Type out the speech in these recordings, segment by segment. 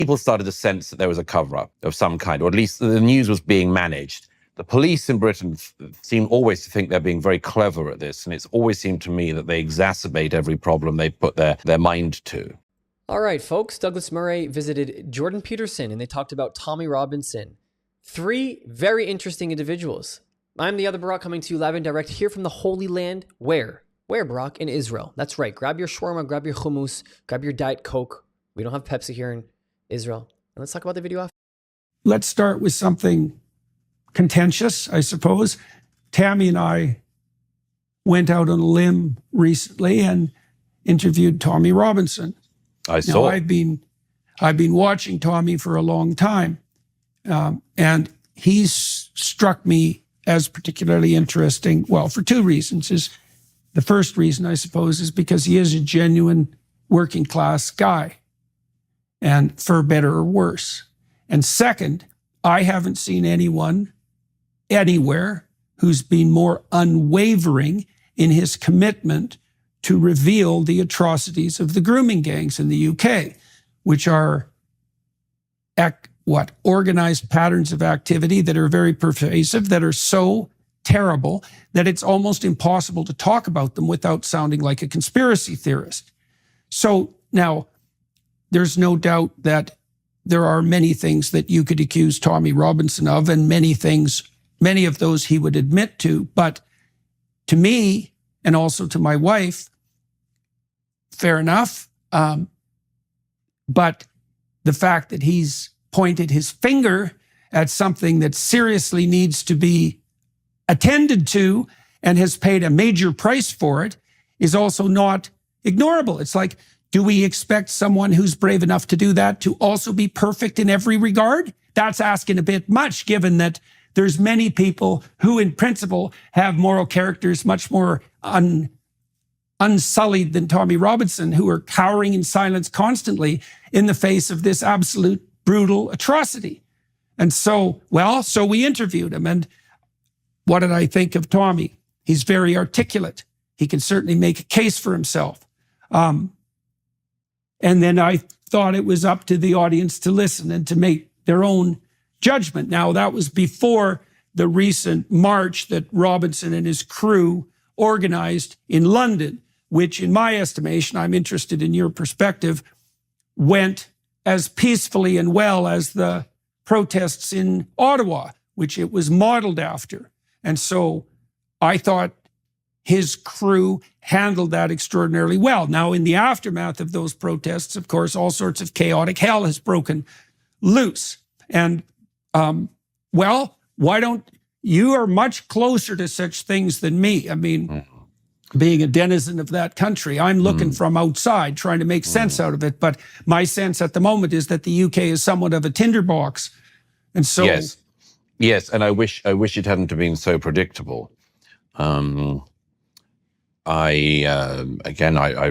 people started to sense that there was a cover-up of some kind, or at least the news was being managed. The police in Britain seem always to think they're being very clever at this, and it's always seemed to me that they exacerbate every problem they put their mind to. All right, folks, Douglas Murray visited Jordan Peterson, and they talked about Tommy Robinson. 3 very interesting individuals. I'm the other Barak, coming to you live and direct here from the Holy Land. Where, Barak? In Israel. That's right. Grab your shawarma, grab your hummus, grab your Diet Coke. We don't have Pepsi here in Israel. And let's talk about the video after. Let's start with something contentious, I suppose. Tammy and I went out on a limb recently and interviewed Tommy Robinson. I saw. Now, I've been watching Tommy for a long time, and he's struck me as particularly interesting. Well, for 2 reasons. The first reason, I suppose, is because he is a genuine working class guy, and for better or worse. And second, I haven't seen anyone anywhere who's been more unwavering in his commitment to reveal the atrocities of the grooming gangs in the UK, which are organized patterns of activity that are very pervasive, that are so terrible that it's almost impossible to talk about them without sounding like a conspiracy theorist. So now, there's no doubt that there are many things that you could accuse Tommy Robinson of, and many of those he would admit to. But to me, and also to my wife, fair enough. But the fact that he's pointed his finger at something that seriously needs to be attended to and has paid a major price for it is also not ignorable. It's like, do we expect someone who's brave enough to do that to also be perfect in every regard? That's asking a bit much, given that there's many people who, in principle, have moral characters much more unsullied than Tommy Robinson, who are cowering in silence constantly in the face of this absolute brutal atrocity. And so we interviewed him. And what did I think of Tommy? He's very articulate. He can certainly make a case for himself. And then I thought it was up to the audience to listen and to make their own judgment. Now, that was before the recent march that Robinson and his crew organized in London, which, in my estimation, I'm interested in your perspective, went as peacefully and well as the protests in Ottawa, which it was modeled after. And so I thought his crew handled that extraordinarily well. Now, in the aftermath of those protests, of course, all sorts of chaotic hell has broken loose. And, why don't you are much closer to such things than me. I mean, being a denizen of that country, I'm looking from outside, trying to make sense out of it. But my sense at the moment is that the UK is somewhat of a tinderbox. And so... Yes, and I wish it hadn't been so predictable. I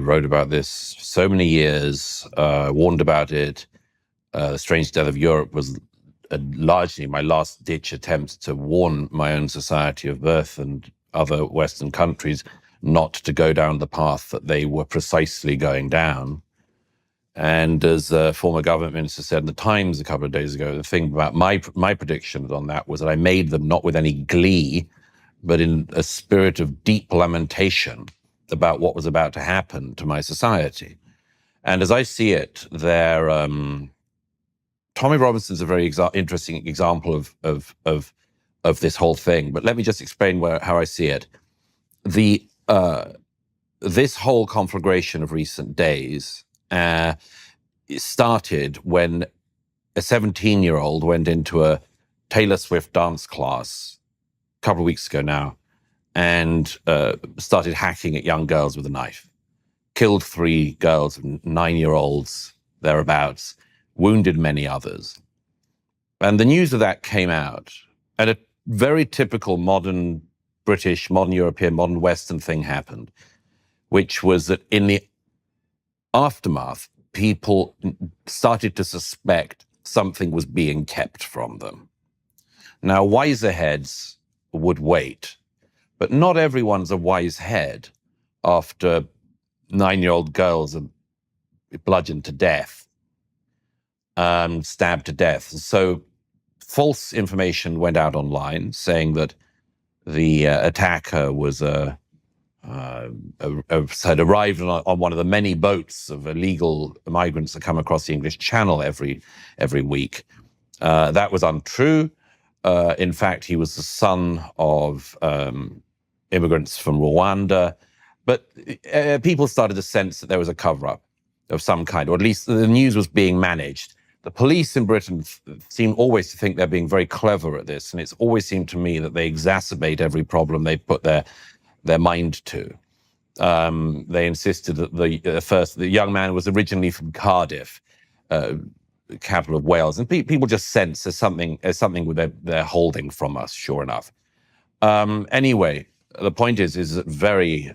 wrote about this so many years, warned about it. The Strange Death of Europe was largely my last-ditch attempt to warn my own society of birth and other Western countries not to go down the path that they were precisely going down. And as a former government minister said in the Times a couple of days ago, the thing about my predictions on that was that I made them not with any glee, but in a spirit of deep lamentation about what was about to happen to my society. And as I see it, Tommy Robinson's a very interesting example of this whole thing. But let me just explain how I see it. This whole conflagration of recent days started when a 17-year-old went into a Taylor Swift dance class a couple of weeks ago now and started hacking at young girls with a knife. Killed 3 girls, 9-year-olds, thereabouts, wounded many others. And the news of that came out, and a very typical modern British, modern European, modern Western thing happened, which was that in the aftermath, people started to suspect something was being kept from them. Now, wiser heads would wait, but not everyone's a wise head after 9-year-old girls are bludgeoned to death. stabbed to death. So false information went out online saying that the attacker was had arrived on one of the many boats of illegal migrants that come across the English Channel every week. That was untrue. In fact, he was the son of immigrants from Rwanda. But people started to sense that there was a cover-up of some kind, or at least the news was being managed. The police in Britain seem always to think they're being very clever at this, and it's always seemed to me that they exacerbate every problem they put their mind to. They insisted that the young man was originally from Cardiff, capital of Wales, and people just sense there's something they're holding from us. Sure enough. Anyway, the point is that very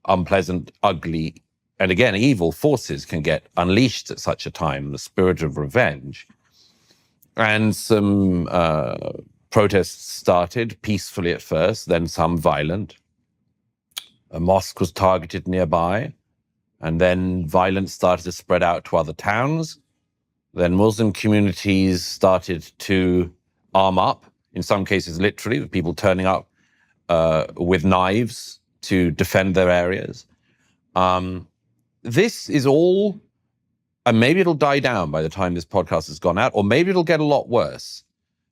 unpleasant, ugly, and again, evil forces can get unleashed at such a time, the spirit of revenge. And some protests started peacefully at first, then some violent. A mosque was targeted nearby, and then violence started to spread out to other towns. Then Muslim communities started to arm up, in some cases literally, with people turning up with knives to defend their areas. This is all, and maybe it'll die down by the time this podcast has gone out, or maybe it'll get a lot worse.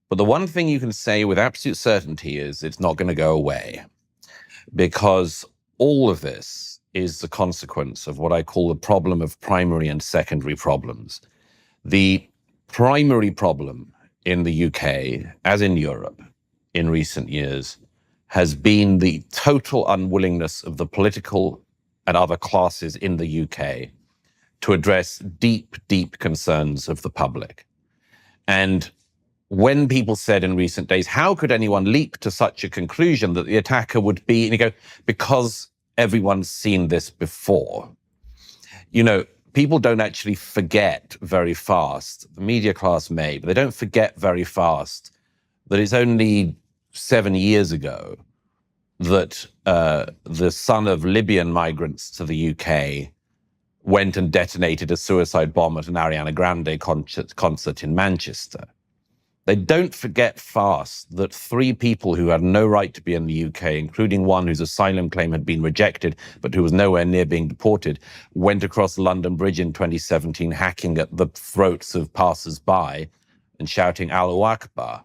But the one thing you can say with absolute certainty is it's not going to go away, because all of this is the consequence of what I call the problem of primary and secondary problems. The primary problem in the UK, as in Europe in recent years, has been the total unwillingness of the political and other classes in the UK to address deep, deep concerns of the public. And when people said in recent days, how could anyone leap to such a conclusion that the attacker would be, and you go, because everyone's seen this before. You know, people don't actually forget very fast. The media class may, but they don't forget very fast that it's only 7 years ago that the son of Libyan migrants to the UK went and detonated a suicide bomb at an Ariana Grande concert in Manchester. They don't forget fast that 3 people who had no right to be in the UK, including one whose asylum claim had been rejected, but who was nowhere near being deported, went across London Bridge in 2017, hacking at the throats of passers-by and shouting Allahu Akbar.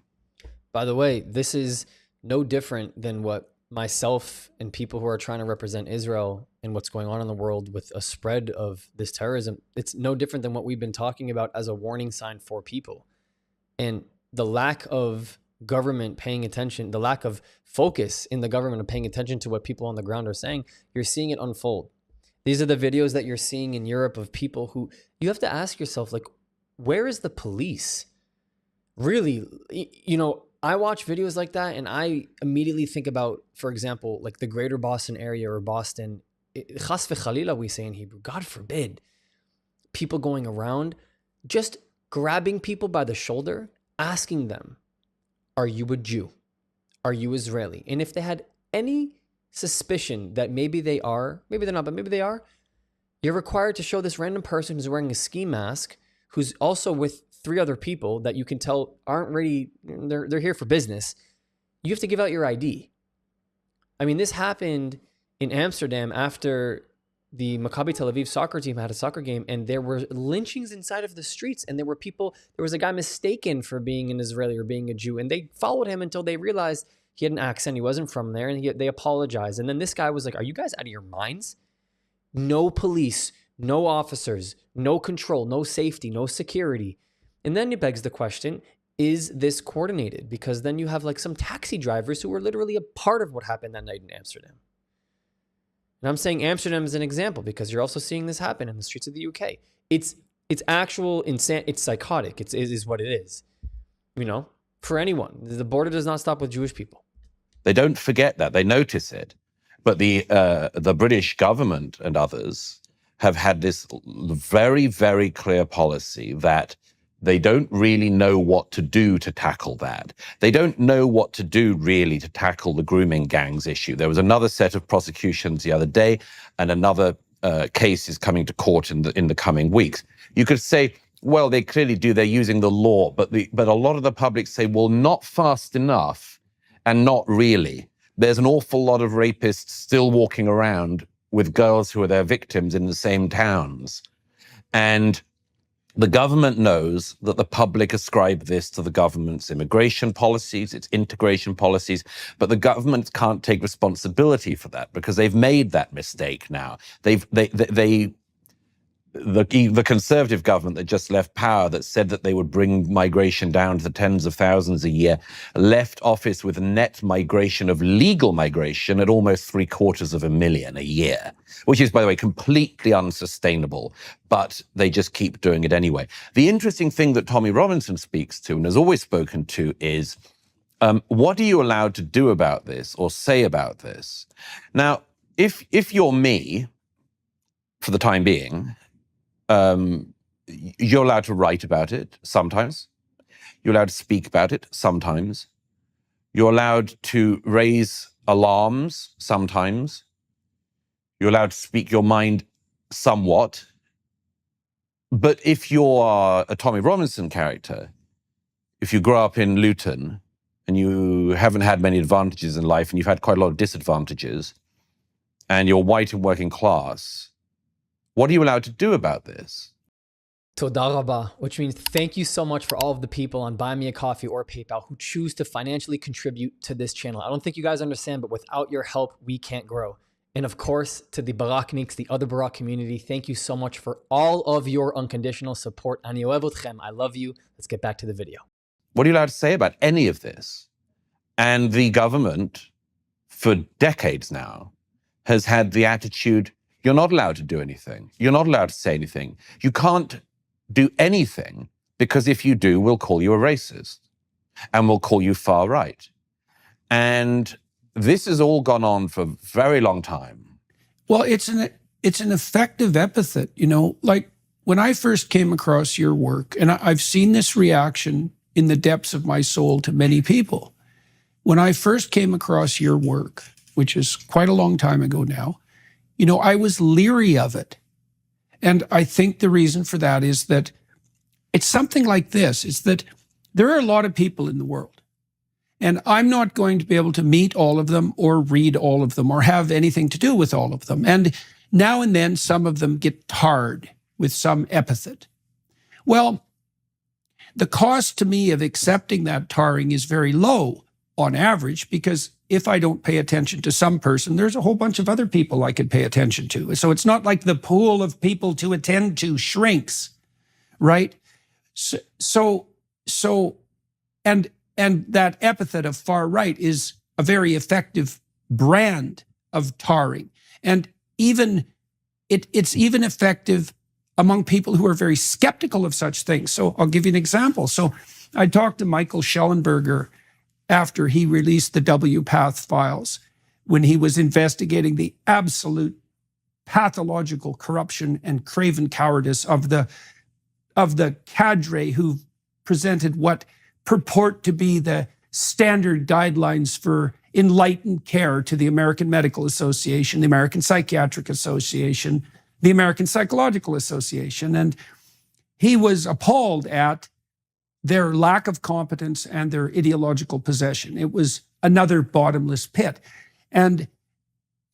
By the way, this is no different than what myself and people who are trying to represent Israel and what's going on in the world with a spread of this terrorism. It's no different than what we've been talking about as a warning sign for people. And the lack of government paying attention, the lack of focus in the government of paying attention to what people on the ground are saying, you're seeing it unfold. These are the videos that you're seeing in Europe of people who, you have to ask yourself, like, where is the police? Really, you know, I watch videos like that and I immediately think about, for example, like the greater Boston area or Boston, chas v'chalila we say in Hebrew, God forbid, people going around just grabbing people by the shoulder, asking them, are you a Jew? Are you Israeli? And if they had any suspicion that maybe they are, maybe they're not, but maybe they are, you're required to show this random person who's wearing a ski mask, who's also with 3 other people that you can tell aren't ready, they're here for business. You have to give out your ID. I mean, this happened in Amsterdam after the Maccabi Tel Aviv soccer team had a soccer game, and there were lynchings inside of the streets, and there was a guy mistaken for being an Israeli or being a Jew, and they followed him until they realized he had an accent, he wasn't from there, and they apologized. And then this guy was like, are you guys out of your minds? No police, no officers, no control, no safety, no security. And then it begs the question, is this coordinated? Because then you have like some taxi drivers who were literally a part of what happened that night in Amsterdam. And I'm saying Amsterdam is an example because you're also seeing this happen in the streets of the UK. It's actual insane. It's psychotic. It is what it is. You know, for anyone, the border does not stop with Jewish people. They don't forget that. They notice it. But the British government and others have had this very, very clear policy that they don't really know what to do to tackle that. They don't know what to do really to tackle the grooming gangs issue. There was another set of prosecutions the other day, and another case is coming to court in the coming weeks. You could say, well, they clearly do. They're using the law, but a lot of the public say, well, not fast enough, and not really. There's an awful lot of rapists still walking around with girls who are their victims in the same towns, and the government knows that the public ascribe this to the government's immigration policies, its integration policies, but the government can't take responsibility for that because they've made that mistake now. The conservative government that just left power, that said that they would bring migration down to the tens of thousands a year, left office with a net migration of legal migration at almost 750,000 a year, which is, by the way, completely unsustainable, but they just keep doing it anyway. The interesting thing that Tommy Robinson speaks to and has always spoken to is, what are you allowed to do about this or say about this? Now, if you're me, for the time being, you're allowed to write about it sometimes. You're allowed to speak about it sometimes. You're allowed to raise alarms sometimes. You're allowed to speak your mind somewhat. But if you're a Tommy Robinson character, if you grow up in Luton and you haven't had many advantages in life and you've had quite a lot of disadvantages, and you're white and working class, what are you allowed to do about this? Toda rabba, which means thank you so much for all of the people on Buy Me a Coffee or PayPal who choose to financially contribute to this channel. I don't think you guys understand, but without your help, we can't grow. And of course, to the Barakniks, the other Barak community, thank you so much for all of your unconditional support. Ani ohev otchem. I love you. Let's get back to the video. What are you allowed to say about any of this? And the government, for decades now, has had the attitude, you're not allowed to do anything. You're not allowed to say anything. You can't do anything because if you do, we'll call you a racist and we'll call you far right. And this has all gone on for a very long time. Well, it's an effective epithet, you know, like when I first came across your work, and I've seen this reaction in the depths of my soul to many people. When I first came across your work, which is quite a long time ago now, you know, I was leery of it. And I think the reason for that is that it's something like this, is that there are a lot of people in the world, and I'm not going to be able to meet all of them or read all of them or have anything to do with all of them. And now and then some of them get tarred with some epithet. Well, the cost to me of accepting that tarring is very low on average, because if I don't pay attention to some person, there's a whole bunch of other people I could pay attention to. So it's not like the pool of people to attend to shrinks, right? And that epithet of far right is a very effective brand of tarring. And even it's even effective among people who are very skeptical of such things. So I'll give you an example. So I talked to Michael Schellenberger after he released the WPATH files, when he was investigating the absolute pathological corruption and craven cowardice of the cadre who presented what purport to be the standard guidelines for enlightened care to the American Medical Association, the American Psychiatric Association, the American Psychological Association. And he was appalled at their lack of competence and their ideological possession. It was another bottomless pit. And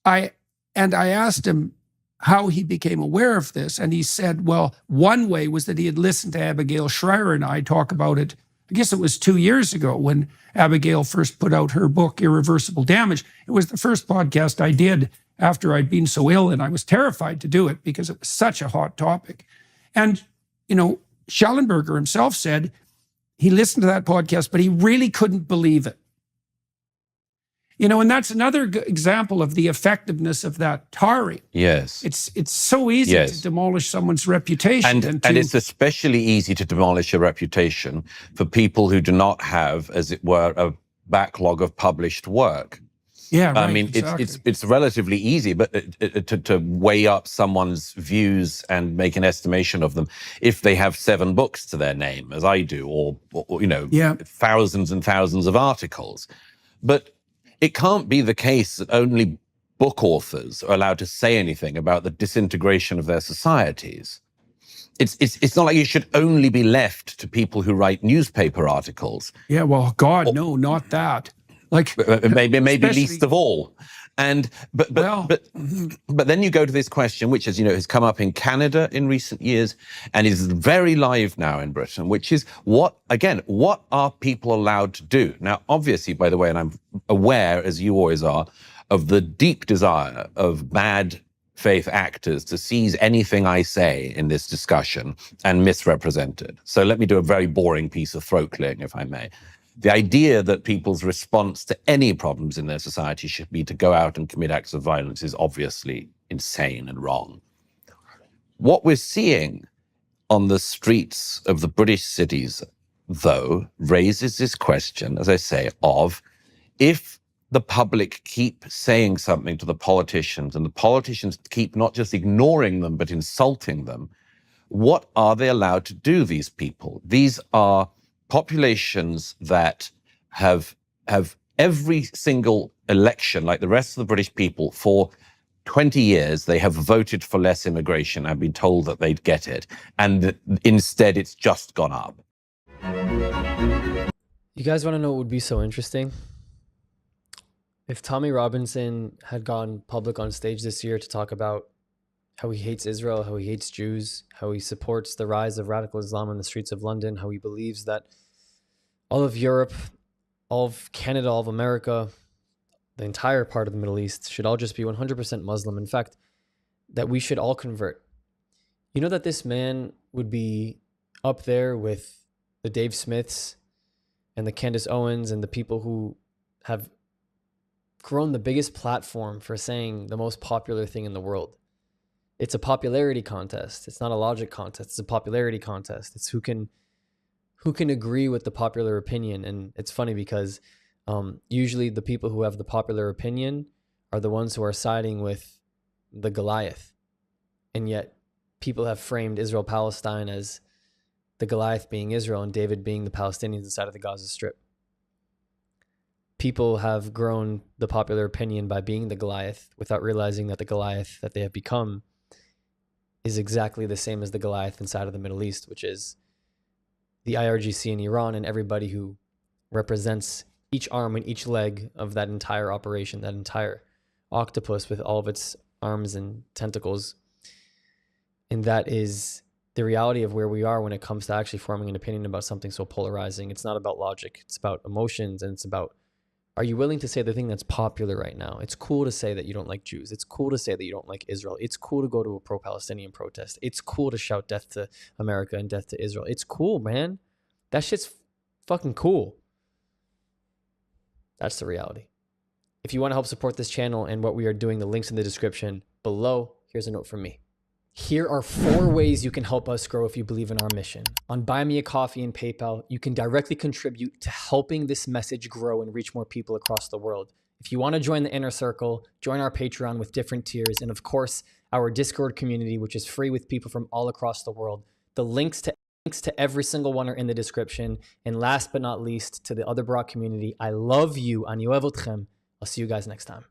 I asked him how he became aware of this. And he said, well, one way was that he had listened to Abigail Shrier and I talk about it. I guess it was 2 years ago when Abigail first put out her book, Irreversible Damage. It was the first podcast I did after I'd been so ill, and I was terrified to do it because it was such a hot topic. And, you know, Schellenberger himself said he listened to that podcast, but he really couldn't believe it. You know, and that's another example of the effectiveness of that tarring. Yes. It's so easy to demolish someone's reputation. And it's especially easy to demolish a reputation for people who do not have, as it were, a backlog of published work. Yeah, right, I mean, exactly. it's relatively easy, but to weigh up someone's views and make an estimation of them if they have 7 books to their name, as I do, or you know, thousands and thousands of articles. But it can't be the case that only book authors are allowed to say anything about the disintegration of their societies. it's not like you should only be left to people who write newspaper articles. Yeah, well, God, no, not that. Like maybe especially- least of all. And but then you go to this question, which has come up in Canada in recent years and is very live now in Britain, which is what are people allowed to do? Now, obviously, by the way, and I'm aware, as you always are, of the deep desire of bad faith actors to seize anything I say in this discussion and misrepresent it. So let me do a very boring piece of throat clearing, if I may. The idea that people's response to any problems in their society should be to go out and commit acts of violence is obviously insane and wrong. What we're seeing on the streets of the British cities, though, raises this question, as I say, of if the public keep saying something to the politicians and the politicians keep not just ignoring them, but insulting them, what are they allowed to do, these people? These are populations that have every single election, like the rest of the British people, for 20 years, they have voted for less immigration and been told that they'd get it. And instead, it's just gone up. You guys want to know what would be so interesting? If Tommy Robinson had gone public on stage this year to talk about how he hates Israel, how he hates Jews, how he supports the rise of radical Islam in the streets of London, how he believes that all of Europe, all of Canada, all of America, the entire part of the Middle East should all just be 100% Muslim. In fact, that we should all convert. You know that this man would be up there with the Dave Smiths and the Candace Owens and the people who have grown the biggest platform for saying the most popular thing in the world. It's a popularity contest. It's not a logic contest. It's a popularity contest. It's who can agree with the popular opinion. And it's funny because usually the people who have the popular opinion are the ones who are siding with the Goliath. And yet people have framed Israel-Palestine as the Goliath being Israel and David being the Palestinians inside of the Gaza Strip. People have grown the popular opinion by being the Goliath without realizing that the Goliath that they have become is exactly the same as the Goliath inside of the Middle East, which is the IRGC in Iran and everybody who represents each arm and each leg of that entire operation, that entire octopus with all of its arms and tentacles. And that is the reality of where we are when it comes to actually forming an opinion about something so polarizing. It's not about logic. It's about emotions, and it's about, are you willing to say the thing that's popular right now? It's cool to say that you don't like Jews. It's cool to say that you don't like Israel. It's cool to go to a pro-Palestinian protest. It's cool to shout death to America and death to Israel. It's cool, man. That shit's fucking cool. That's the reality. If you want to help support this channel and what we are doing, the link's in the description below. Here's a note from me. Here are 4 ways you can help us grow if you believe in our mission. On Buy Me a Coffee and PayPal, you can directly contribute to helping this message grow and reach more people across the world. If you want to join the inner circle, join our Patreon with different tiers, and of course, our Discord community, which is free with people from all across the world. The links to every single one are in the description. And last but not least, to the other Barak community, I love you. Ani ohev otchem. I'll see you guys next time.